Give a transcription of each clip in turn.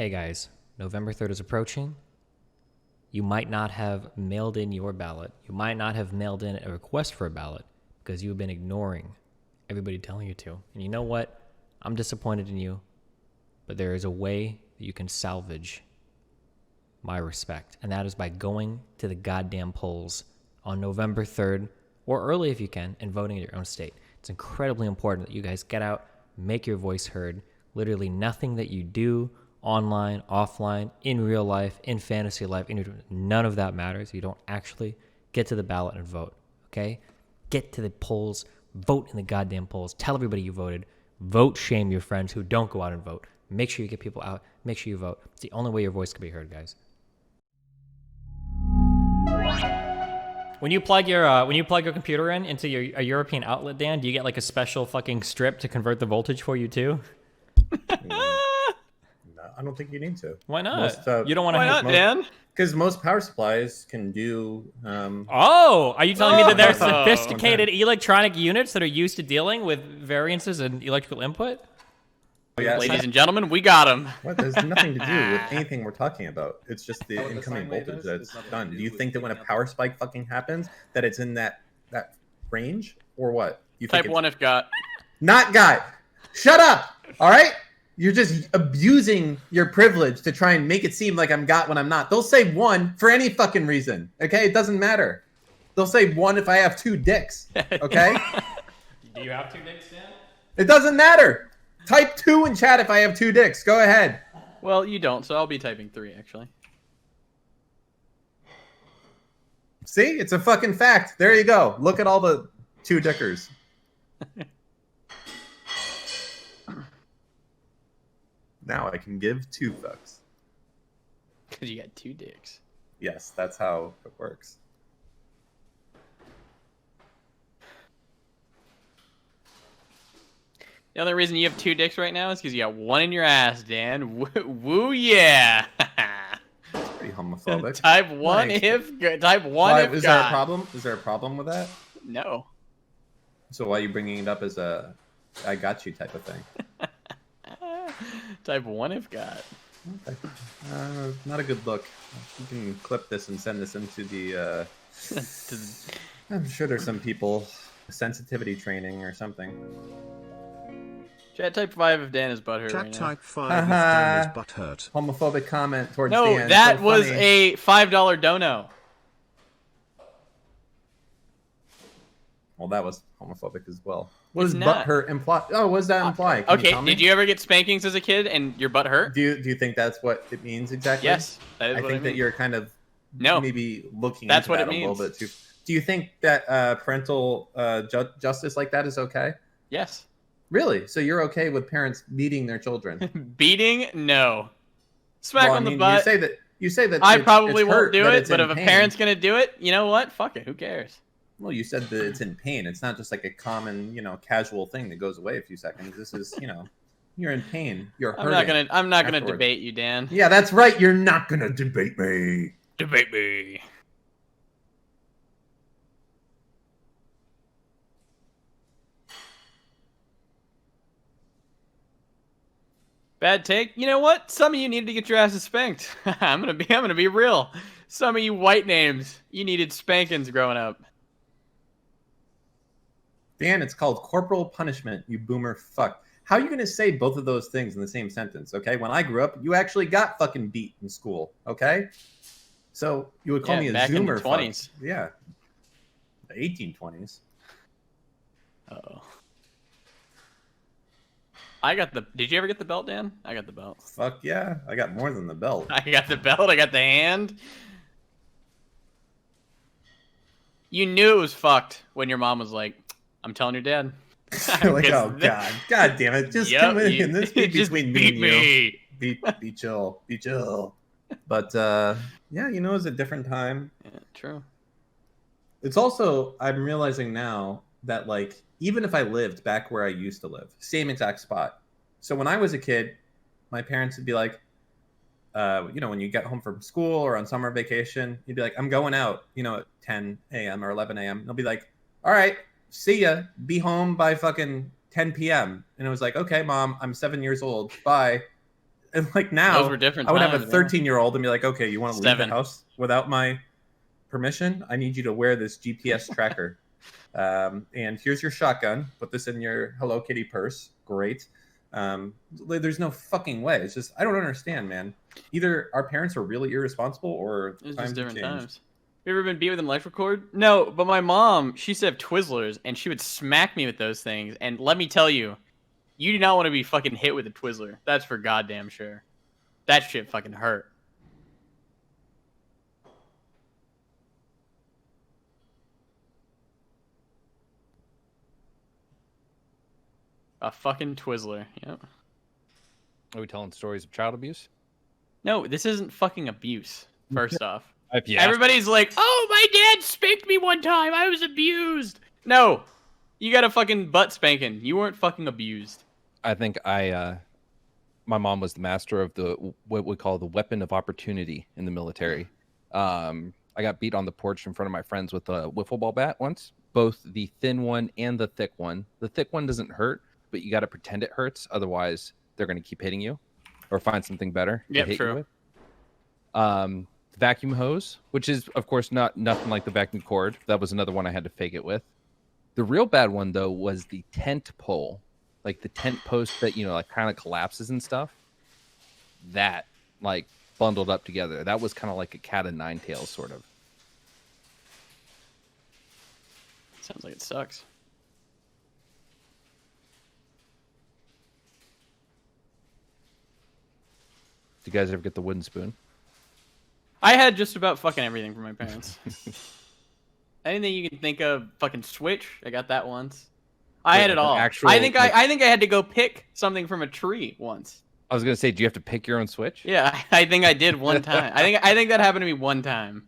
Hey guys, November 3rd is approaching. You might not have mailed in your ballot. You might not have mailed in a request for a ballot because you've been ignoring everybody telling you to. And you know what? I'm disappointed in you, but there is a way that you can salvage my respect, and that is by going to the goddamn polls on November 3rd, or early if you can, and voting in your own state. It's incredibly important that you guys get out, make your voice heard. Literally nothing that you do online, offline, in real life, in fantasy life, none of that matters. You don't actually get to the ballot and vote, okay? Get to the polls, vote in the goddamn polls, tell everybody you voted, vote shame your friends who don't go out and vote. Make sure you get people out, make sure you vote. It's the only way your voice can be heard, guys. When you plug your computer into a European outlet, Dan, do you get like a special fucking strip to convert the voltage for you too? No, I don't think you need to. Why not? Most, you don't want to. Why not, Dan? Because most power supplies can do. Oh, are you telling me that there's sophisticated electronic units that are used to dealing with variances in electrical input? Yeah, Ladies and gentlemen, we got him. What? There's nothing to do with anything we're talking about. It's just the incoming voltage that's done. Do you think that when a power spike fucking happens, that it's in that range, or what? You think Type 1 if got. Not got. Shut up. All right. You're just abusing your privilege to try and make it seem like I'm got when I'm not. They'll say 1 for any fucking reason. Okay, it doesn't matter. They'll say 1 if I have 2 dicks. Okay. Do you have 2 dicks, Dan? It doesn't matter. Type 2 in chat if I have 2 dicks. Go ahead. Well, you don't, so I'll be typing 3 actually. See, it's a fucking fact. There you go. Look at all the 2 dickers. Now I can give 2 fucks. Because you got 2 dicks. Yes, that's how it works. The only reason you have 2 dicks right now is because you got 1 in your ass, Dan. Woo yeah! Pretty homophobic. Type 1 Nice. Type 1 Why, if is got. there a problem? Is there a problem with that? No. So why are you bringing it up as a I got you type of thing? Type 1 if got. Okay. Not a good look. You can clip this and send this into the I'm sure there's some people sensitivity training or something. Chat type 5 if Dan is butthurt Chat right now. type 5 if Dan is butthurt. Homophobic comment towards No, Dan. that So was funny. a $5 dono. Well, that was homophobic as well. What It's does not. butthurt imply? Oh, what does that imply? Can you Okay, tell me? did you ever get spankings as a kid and your butt hurt? Do you think that's what it means exactly? Yes, that is I what think I that mean. you're kind of No, maybe looking That's into what that it a little means. bit too. Do you think that parental justice like that is okay? yes. Really? So you're okay with parents beating their children? Beating? No. Smack Well, I on the mean, butt. You say that I it's- probably it's won't hurt, do that it, it's but in if a pain. parent's gonna do it, you know what? Fuck it. Who cares? Well, you said that it's in pain. It's not just like a common, casual thing that goes away a few seconds. This is, you're in pain. You're hurting. I'm not gonna afterwards. debate you, Dan. Yeah, that's right. You're not gonna debate me. Debate me. Bad take. You know what? Some of you needed to get your asses spanked. I'm gonna be real. Some of you white names, you needed spankings growing up. Dan, it's called corporal punishment, you boomer fuck. How are you gonna say both of those things in the same sentence? Okay, when I grew up, you actually got fucking beat in school. Okay, so you would call me a back in the zoomer. fuck. 20s. Yeah, the 1820s. Uh-oh. I got the. Did you ever get the belt, Dan? I got the belt. Fuck yeah, I got more than the belt. I got the belt. I got the hand. You knew it was fucked when your mom was like, "I'm telling your dad." You're like, oh Because god damn it, just Yep, come in you- and this be just between beat me and you. me. Be chill, be chill. But yeah, it's a different time. Yeah, true. It's also, I'm realizing now that, like, even if I lived back where I used to live, same exact spot. So when I was a kid, my parents would be like, when you get home from school or on summer vacation, you'd be like, I'm going out, at 10 a.m. or 11 a.m. And they'll be like, all right, see ya. Be home by fucking 10 p.m. And it was like, okay, mom, I'm 7 years old. Bye. And like now, Those were different I would have a times, yeah. 13-year-old and be like, okay, you want to leave the 7. house without my permission? I need you to wear this GPS tracker. And here's your shotgun. Put this in your Hello Kitty purse. Great. There's no fucking way. It's just, I don't understand, man. Either our parents are really irresponsible or It was times just have different changed. times. You ever been beat with an electric cord? No, but my mom, she used to have Twizzlers, and she would smack me with those things. And let me tell you, you do not want to be fucking hit with a Twizzler. That's for goddamn sure. That shit fucking hurt. A fucking Twizzler. Yep. Are we telling stories of child abuse? No, this isn't fucking abuse. First off, Yeah. everybody's like, "Oh, my dad spanked me one time. I was abused." No, you got a fucking butt spanking. You weren't fucking abused. I think my mom was the master of what we call the weapon of opportunity in the military. I got beat on the porch in front of my friends with a wiffle ball bat once, both the thin one and the thick one. The thick one doesn't hurt, but you got to pretend it hurts. Otherwise, they're going to keep hitting you or find something better to Yep, hit true. you with. Vacuum hose, which is, of course, nothing like the vacuum cord. That was another one I had to fake it with. The real bad one, though, was the tent pole. Like the tent post that, like kind of collapses and stuff. That, like, bundled up together. That was kind of like a cat of nine tails, sort of. Sounds like it sucks. Did you guys ever get the wooden spoon? I had just about fucking everything from my parents. Anything you can think of, fucking Switch. I got that once. I Wait, had it like an all. actual, I think like- I think I had to go pick something from a tree once. I was gonna say, do you have to pick your own Switch? Yeah, I think I did one time. I think that happened to me one time.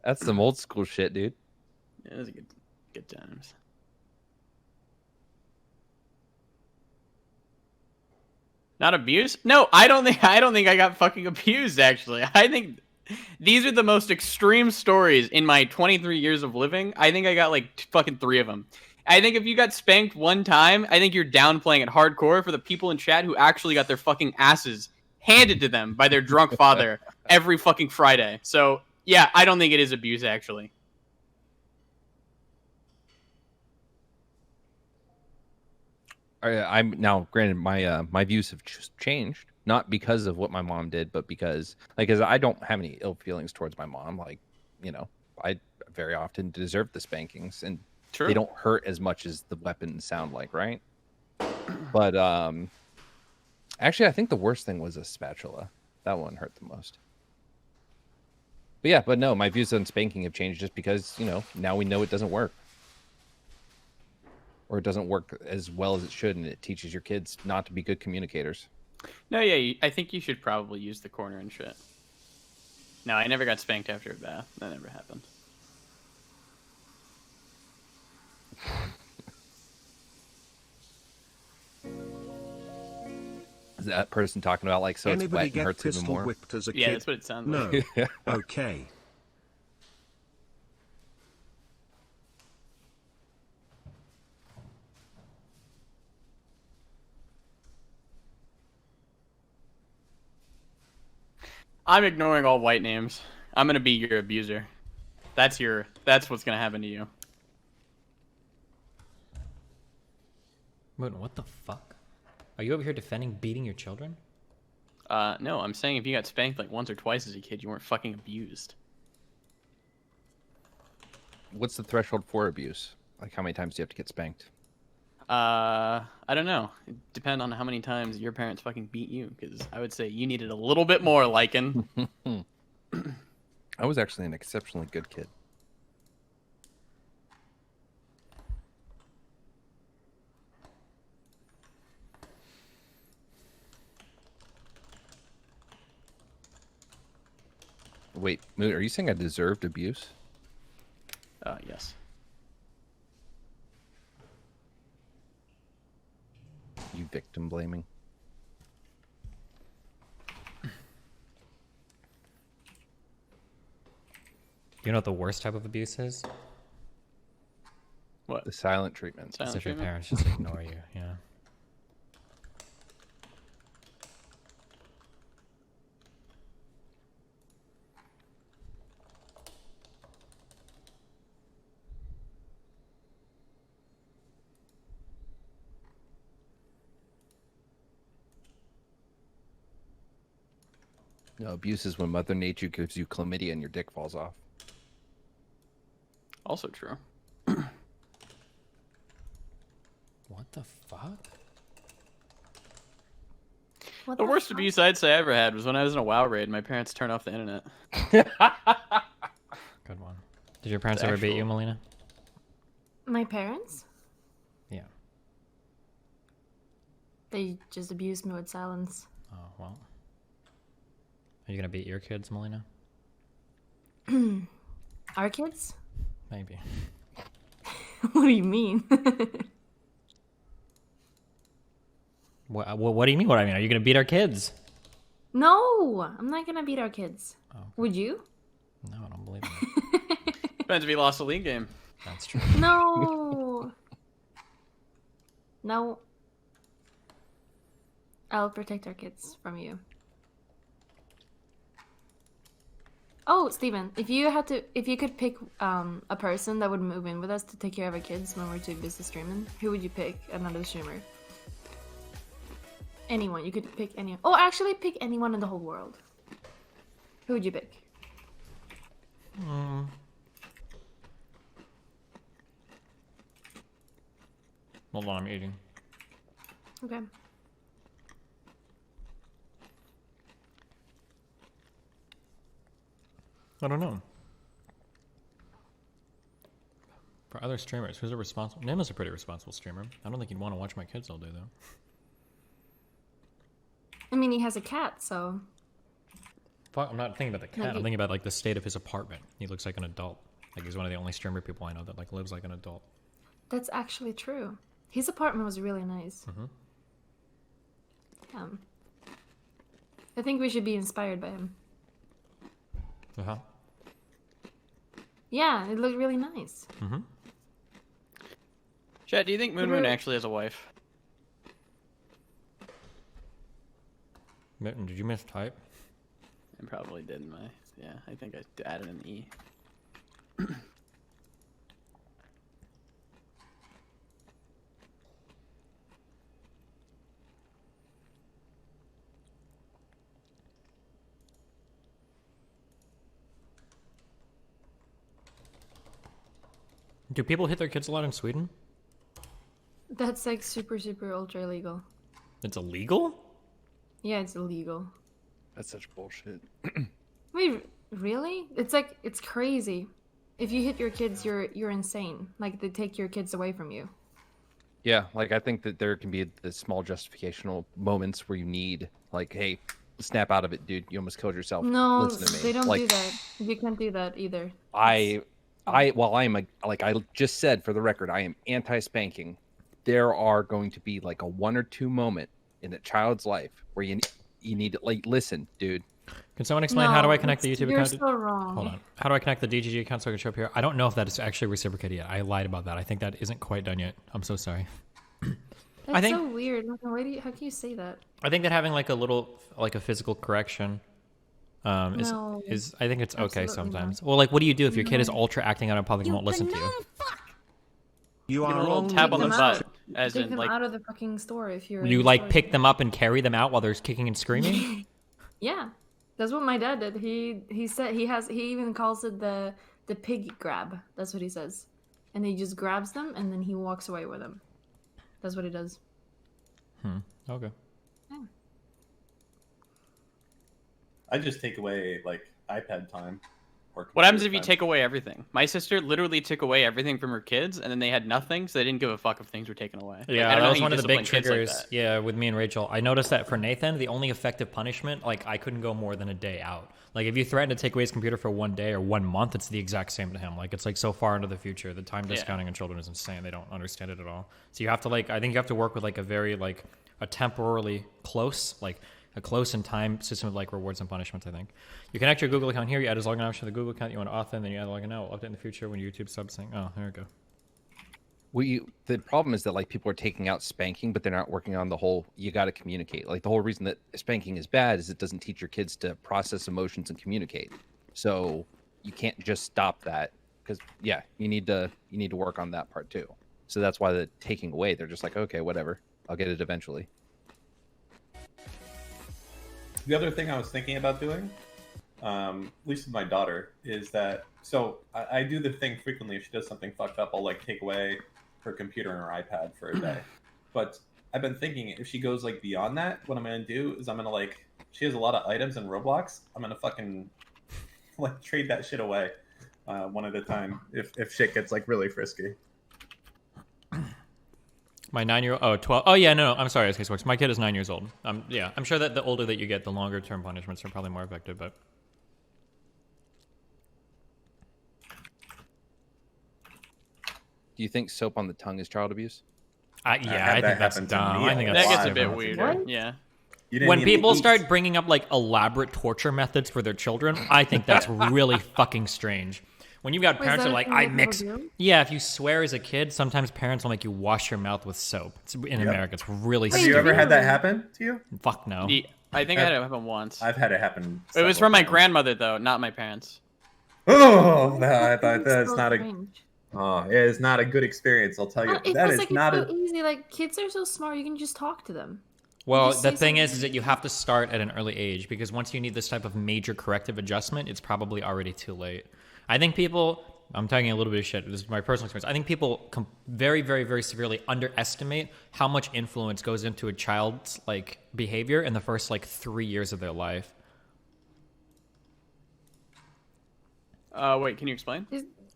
That's some old school shit, dude. It was good times. Not abuse? No, I don't think I got fucking abused. Actually, I think these are the most extreme stories in my 23 years of living. I think I got like fucking 3 of them. I think if you got spanked one time, I think you're downplaying it hardcore for the people in chat who actually got their fucking asses handed to them by their drunk father every fucking Friday. So yeah, I don't think it is abuse actually. I'm now, granted, my views have just changed, not because of what my mom did, but because, like, as I don't have any ill feelings towards my mom. Like, I very often deserve the spankings, and True. they don't hurt as much as the weapons sound like, right? But actually, I think the worst thing was a spatula. That one hurt the most. But yeah, but no, my views on spanking have changed just because, now we know it doesn't work. Or it doesn't work as well as it should, and it teaches your kids not to be good communicators. No, yeah, I think you should probably use the corner and shit. No, I never got spanked after a bath. That never happened. Is that person talking about, like, so it's Anybody wet and get hurts even pistol more? whipped as a Yeah, kid? that's what it sounds No. like. Okay. I'm ignoring all white names. I'm gonna be your abuser. That's what's gonna happen to you. Wait, what the fuck? Are you over here defending beating your children? No, I'm saying if you got spanked like once or twice as a kid, you weren't fucking abused. What's the threshold for abuse? Like, how many times do you have to get spanked? I don't know. It depends on how many times your parents fucking beat you, because I would say you needed a little bit more, Lycan. I was actually an exceptionally good kid. Wait, Moon, are you saying I deserved abuse? Yes. You victim blaming. You know what the worst type of abuse is? What? The silent treatment. Silent It's if your treatment? parents just ignore you, yeah. No, abuse is when Mother Nature gives you chlamydia and your dick falls off. Also true. What the fuck? What The worst fuck? abuse I'd say I ever had was when I was in a WoW raid. My parents turned off the internet. Good one. Did your parents The ever beat you, actual- Melina? My parents? Yeah. They just abused me with silence. Oh, well. Are you gonna beat your kids, Melina? Our kids? Maybe. What do you mean? What do you mean? What I mean? Are you gonna beat our kids? No, I'm not gonna beat our kids. Oh, okay. Would you? No, I don't believe it. Depends if he lost a league game. That's true. No. No. I'll protect our kids from you. Oh, Steven, if you could pick a person that would move in with us to take care of our kids when we're too busy streaming, who would you pick? Another streamer. Anyone. You could pick anyone. Oh, actually, pick anyone in the whole world. Who would you pick? Hold on, I'm eating. Okay. I don't know. For other streamers, who's a responsible? Nema's a pretty responsible streamer. I don't think he'd want to watch my kids all day though. I mean, he has a cat, so. Fuck, I'm not thinking about the cat. Like I'm thinking about like the state of his apartment. He looks like an adult. Like he's one of the only streamer people I know that like lives like an adult. That's actually true. His apartment was really nice. Mhm. I think we should be inspired by him. Uh huh. Yeah, it looked really nice. Mhm. Chad, do you think Moon Moon actually has a wife? Mitten, did you mistype? I probably didn't I? Yeah, I think I added an E. Do people hit their kids a lot in Sweden? That's like super, super ultra illegal. It's illegal? Yeah, it's illegal. That's such bullshit. Wait, really? It's like, it's crazy. If you hit your kids, you're insane. Like, they take your kids away from you. Yeah, like I think that there can be the small justificational moments where you need, like, hey, snap out of it, dude. You almost killed yourself. No, Listen to me. they don't like, do that. You can't do that either. like I just said for the record, I am anti-spanking. There are going to be like a 1 or 2 moment in a child's life where you need to like listen, dude. Can someone explain how do I connect the it's- YouTube you're account? so wrong. Hold on. How do I connect the DGG account so I can show up here? I don't know if that is actually reciprocated yet. I lied about that. I think that isn't quite done yet. I'm so sorry. That's think- so weird. Like, how can you say that? I think that having like a little like a physical correction No. is I think it's okay Absolutely sometimes. Well, like what do you do if your kid is No. ultra acting out in public and won't listen to you? You Give are him a little only tap on the them butt, out. as Take in them like out of the fucking store if you're. You in the like store. pick them up and carry them out while they're kicking and screaming? Yeah, that's what my dad did. He said he even calls it the pig grab. That's what he says, and he just grabs them and then he walks away with them. That's what he does. Okay. I just take away like iPad time. Or what happens if computer you time. take away everything? My sister literally took away everything from her kids, and then they had nothing, so they didn't give a fuck if things were taken away. Like, Yeah, I don't that know was how you one of the big discipline kids like triggers. that. Yeah, with me and Rachel, I noticed that for Nathan, the only effective punishment, like I couldn't go more than a day out. Like if you threaten to take away his computer for 1 day or 1 month, it's the exact same to him. Like it's like so far into the future. The time discounting on children is insane. They don't understand it at all. So you have to like, I think you have to work with like a very like a temporarily close, like a close in time system of like rewards and punishments. I think you connect your Google account here. You add his login option to the Google account. You want to auth in, then you add a login out. We'll update in the future when YouTube subs saying, oh, there we go. The problem is that like people are taking out spanking, but they're not working on the whole. You got to communicate. Like the whole reason that spanking is bad is it doesn't teach your kids to process emotions and communicate. So you can't just stop that because yeah, you need to work on that part too. So that's why the taking away, they're just like, okay, whatever, I'll get it eventually. The other thing I was thinking about doing, at least with my daughter, is that I do the thing frequently. If she does something fucked up, I'll like take away her computer and her iPad for a day. But I've been thinking if she goes like beyond that, what I'm gonna do is I'm gonna like she has a lot of items in Roblox. I'm gonna fucking like trade that shit away one at a time if shit gets like really frisky. My 9-year-old, 12. Oh yeah, no, I'm sorry, SK Sports. My kid is 9 years old. Yeah, I'm sure that the older that you get, the longer term punishments are probably more effective. But Do you think soap on the tongue is child abuse? I think that's dumb. I think That that's gets a stupid. bit weirder. What? Yeah. When people start bringing up like elaborate torture methods for their children, I think that's really fucking strange. When you've got Wait, is parents that that are a like, thing I that mix. people do? Yeah, if you swear as a kid, sometimes parents will make you wash your mouth with soap. It's, in America, it's really Have stupid. you ever had that happen to you? Fuck no. I think I had it happen once. I've had it happen. It was several from my times. grandmother though, not my parents. Oh, that's so not a. strange. Oh, it is not a good experience. I'll tell you. It That feels is like not it's a. so easy. Like kids are so smart, you can just talk to them. Well, Just the say thing is something. that you have to start at an early age because once you need this type of major corrective adjustment, it's probably already too late. I think people, I'm talking a little bit of shit, this is my personal experience. I think people very, very, very severely underestimate how much influence goes into a child's like behavior in the first like 3 years of their life. Wait, can you explain?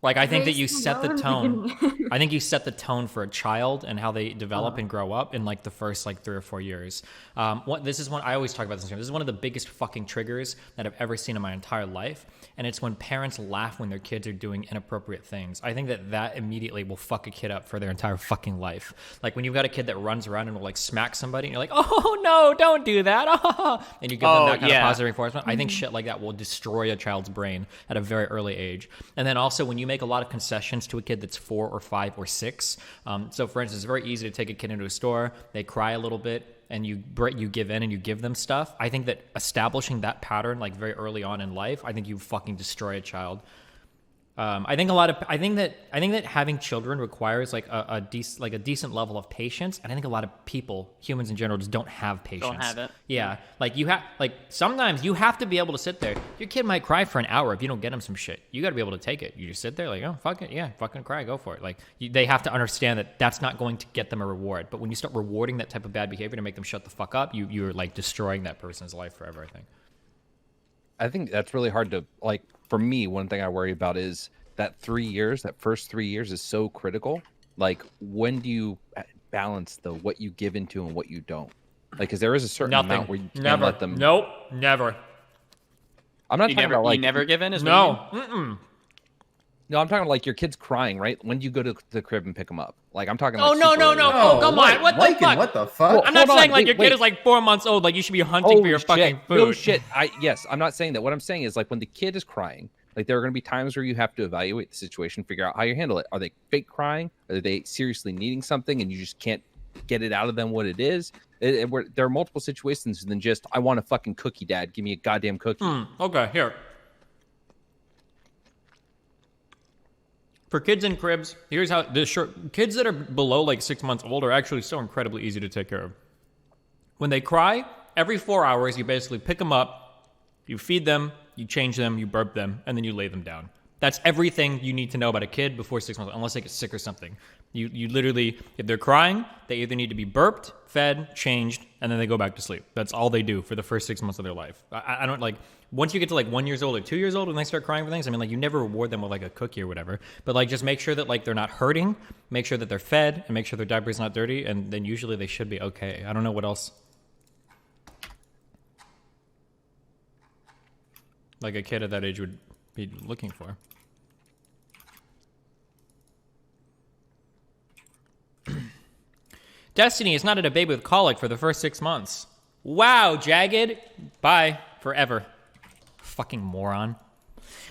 Like, I think that you Raise set the well in tone. beginning. I think you set the tone for a child and how they develop and grow up in like the first like 3 or 4 years. This is one I always talk about this. This is one of the biggest fucking triggers that I've ever seen in my entire life, and it's when parents laugh when their kids are doing inappropriate things. I think that immediately will fuck a kid up for their entire fucking life. Like when you've got a kid that runs around and will like smack somebody, and you're like, oh no, don't do that, and you give them that kind of positive reinforcement. I think shit like that will destroy a child's brain at a very early age. And then also when you make a lot of concessions to a kid that's 4 or 5 or 6. So for instance, it's very easy to take a kid into a store, they cry a little bit, and you give in and you give them stuff. I think that establishing that pattern like very early on in life, I think you fucking destroy a child. I think that having children requires like a decent level of patience, and I think a lot of people, humans in general, just don't have patience. Don't have it. Yeah, like sometimes you have to be able to sit there. Your kid might cry for an hour if you don't get him some shit. You got to be able to take it. You just sit there like, oh fuck it, yeah, fucking cry, go for it. Like they have to understand that that's not going to get them a reward. But when you start rewarding that type of bad behavior to make them shut the fuck up, you're like destroying that person's life forever. I think that's really hard to like. For me, one thing I worry about is that 3 years, that first 3 years is so critical. Like, when do you balance what you give into and what you don't? Like, because there is a certain amount where you can't let them. Nope, never. I'm not talking about like you never give in. Is what No. you mean? Mm-mm. No, I'm talking like your kid's crying, right? When do you go to the crib and pick them up? Like, I'm talking. Oh Like no super no early. no! Oh come on! What the Lycan, fuck? what the fuck? Well, I'm not hold saying on, like your wait. kid is like 4 months old. Like you should be hunting for Holy your shit. fucking food. No shit. Yes, I'm not saying that. What I'm saying is like when the kid is crying, like there are going to be times where you have to evaluate the situation, figure out how you handle it. Are they fake crying? Are they seriously needing something and you just can't get it out of them what it is? There are multiple situations than just I want a fucking cookie, Dad. Give me a goddamn cookie. Okay, here. For kids in cribs, here's how kids that are below like 6 months old are actually so incredibly easy to take care of. When they cry, every 4 hours, you basically pick them up, you feed them, you change them, you burp them, and then you lay them down. That's everything you need to know about a kid before 6 months, unless they get sick or something. You literally, if they're crying, they either need to be burped, fed, changed, and then they go back to sleep. That's all they do for the first 6 months of their life. I don't like, once you get to like 1 year old or 2 years old when they start crying for things, I mean, like you never reward them with like a cookie or whatever, but like just make sure that like they're not hurting, make sure that they're fed, and make sure their diaper's not dirty, and then usually they should be okay. I don't know what else. Like a kid at that age would be looking for. Destiny is not at a baby with colic for the first 6 months. Wow, Jagged. Bye. Forever. Fucking moron.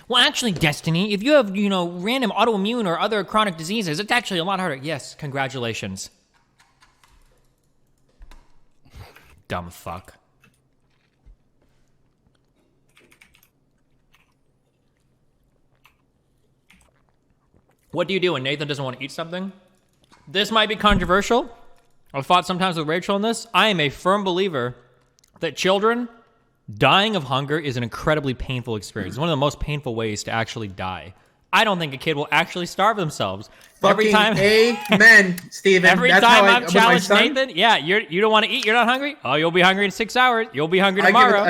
Well, actually, Destiny, if you have, random autoimmune or other chronic diseases, it's actually a lot harder. Yes, congratulations. Dumb fuck. What do you do when Nathan doesn't want to eat something? This might be controversial. I've fought sometimes with Rachel on this. I am a firm believer that children Dying of hunger is an incredibly painful experience. It's one of the most painful ways to actually die. I don't think a kid will actually starve themselves. Fucking amen, Steven. Every That's time how I'm with my challenged, son, Nathan, yeah, you don't want to eat, you're not hungry? Oh, you'll be hungry in 6 hours. You'll be hungry tomorrow.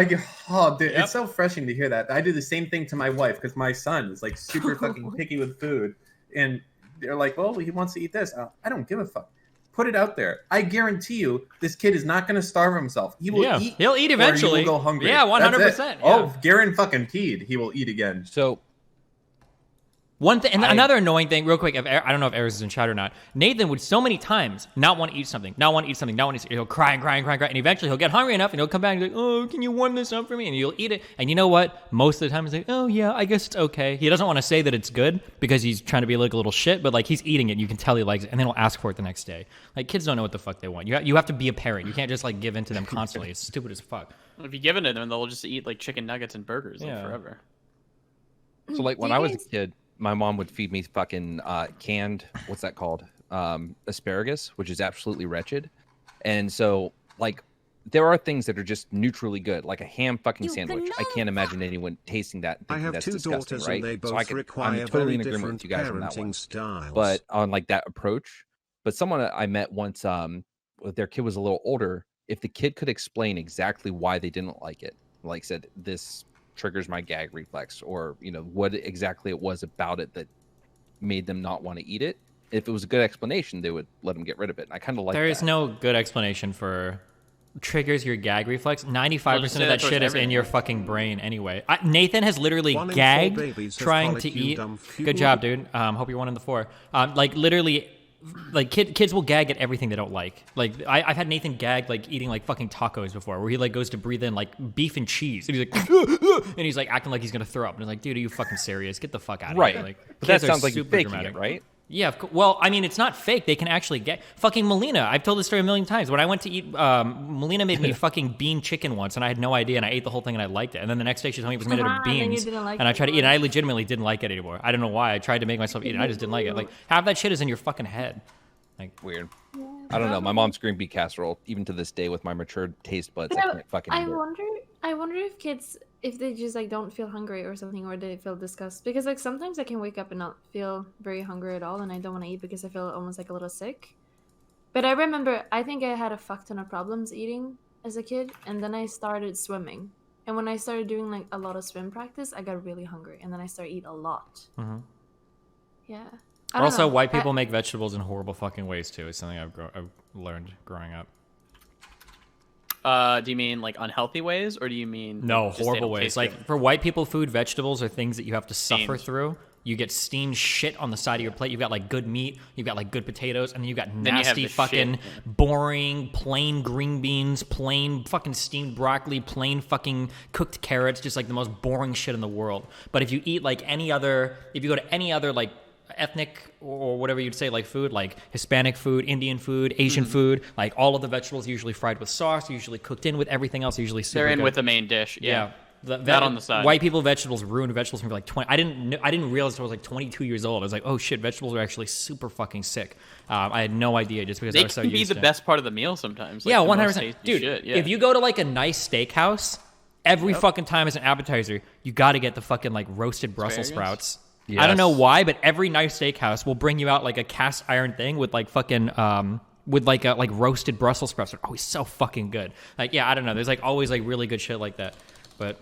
Oh, dude, Yep. it's so refreshing to hear that. I do the same thing to my wife because my son is like super fucking picky with food. And they're like, well, he wants to eat this. I don't give a fuck. Put it out there. I guarantee you, this kid is not going to starve himself. He will eat. He'll eat eventually. Or he will go hungry. Yeah, 100%. That's it. Yeah. Oh, Garen fucking peed. He will eat again. So One thing, and another annoying thing, real quick. I don't know if Eris is in chat or not. Nathan would so many times not want to eat something, not want to eat something, not want to eat something. He'll cry and cry and cry and cry, and eventually he'll get hungry enough, and he'll come back and be like, "Oh, can you warm this up for me?" And you'll eat it. And you know what? Most of the time, he's like, "Oh yeah, I guess it's okay." He doesn't want to say that it's good because he's trying to be like a little shit, but like he's eating it. You can tell he likes it, and then he'll ask for it the next day. Like kids don't know what the fuck they want. You have to be a parent. You can't just like give in to them constantly. It's stupid as fuck. If you give it to them, they'll just eat like chicken nuggets and burgers like, Yeah. forever. So like when I was a kid, my mom would feed me fucking canned, what's that called? Asparagus, which is absolutely wretched. And so like there are things that are just neutrally good, like a ham fucking sandwich. I can't imagine anyone tasting that and I thinking have that's two disgusting, daughters right? and they both I'm require totally very in agreement different with you guys on that one. parenting styles. But on like that approach, but someone I met once, their kid was a little older. If the kid could explain exactly why they didn't like it, like said, this triggers my gag reflex, or you know what exactly it was about it that made them not want to eat it. If it was a good explanation, they would let them get rid of it. And I kind of like There that. is no good explanation for triggers your gag reflex. 95% of that shit is in your fucking brain anyway. Nathan has literally One in four gagged babies have trying to colic, eat. you dumb fuel. Good job, dude. Hope you're one in the 4. Like literally, like kids will gag at everything they don't like. Like I've had Nathan gag like eating like fucking tacos before, where he like goes to breathe in like beef and cheese, and he's like, and he's like acting like he's gonna throw up, and it's like, dude, are you fucking serious? Get the fuck out of Right. here. Like, But that kids are sounds like you're super faking dramatic. it, right? Yeah, well, I mean, it's not fake. They can actually get fucking Melina. I've told this story a million times. When I went to eat, Melina made me fucking bean chicken once, and I had no idea, and I ate the whole thing, and I liked it. And then the next day, she told me it was made out of And then you beans, didn't like and I it tried to eat it, and anymore. I legitimately didn't like it anymore. I don't know why. I tried to make myself eat it, and I just didn't like it. Like half that shit is in your fucking head. Like Weird. I don't know. My mom's green bean casserole, even to this day, with my matured taste buds, I can't fucking eat it. I wonder if kids, if they just like don't feel hungry or something, or they feel disgust, because like sometimes I can wake up and not feel very hungry at all, and I don't want to eat because I feel almost like a little sick. But I remember, I think I had a fuck ton of problems eating as a kid, and then I started swimming. And when I started doing like a lot of swim practice, I got really hungry, and then I started eating a lot. Mhm. Yeah. I don't also, know. white people make vegetables in horrible fucking ways too. It's something I've learned growing up. Do you mean like unhealthy ways, or do you mean No, just they horrible don't ways. taste Like good? for white people, food, vegetables are things that you have to suffer Steamed. through. You get steamed shit on the side of your plate. You've got like good meat, you've got like good potatoes, and then you've got Then you have nasty the fucking shit. boring plain green beans, plain fucking steamed broccoli, plain fucking cooked carrots, just like the most boring shit in the world. But if you eat like any other, if you go to any other like ethnic or whatever you'd say, like food, like Hispanic food, Indian food, Asian food, like all of the vegetables usually fried with sauce, usually cooked in with everything else, usually super They're in good. with the main dish. Yeah. Not on the side. White people vegetables ruined vegetables from like 20. I didn't realize until I was like 22 years old. I was like, oh shit, vegetables are actually super fucking sick. I had no idea just because I They was so can be used the to it. best part of the meal sometimes. Like Yeah, the most 100%. tasty Dude, shit, yeah. if you go to like a nice steakhouse, every fucking time as an appetizer, you got to get the fucking like roasted Brussels Asparagus? sprouts. I don't Yes. know why, but every nice steakhouse will bring you out like a cast iron thing with like fucking with like a like roasted Brussels sprouts. They're always so fucking good. Like yeah, I don't know. There's like always like really good shit like that. But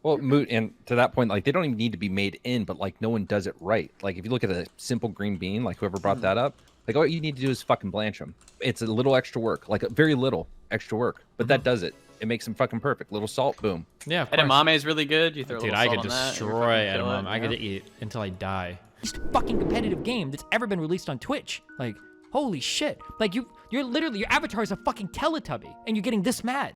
Well, moot, and to that point, like they don't even need to be made in, but like no one does it right. Like if you look at a simple green bean, like whoever brought that up, like all you need to do is fucking blanch them. It's a little extra work, like a very little extra work, but that does it. It makes them fucking perfect. Little salt, boom. yeah, of course. Edamame is really good. You throw a Dude, little I salt could on that, and you're destroy fucking killing edamame. it, I could yeah. eat until I die. Most fucking competitive game that's ever been released on Twitch. Like, holy shit! Like your avatar is a fucking Teletubby, and you're getting this mad.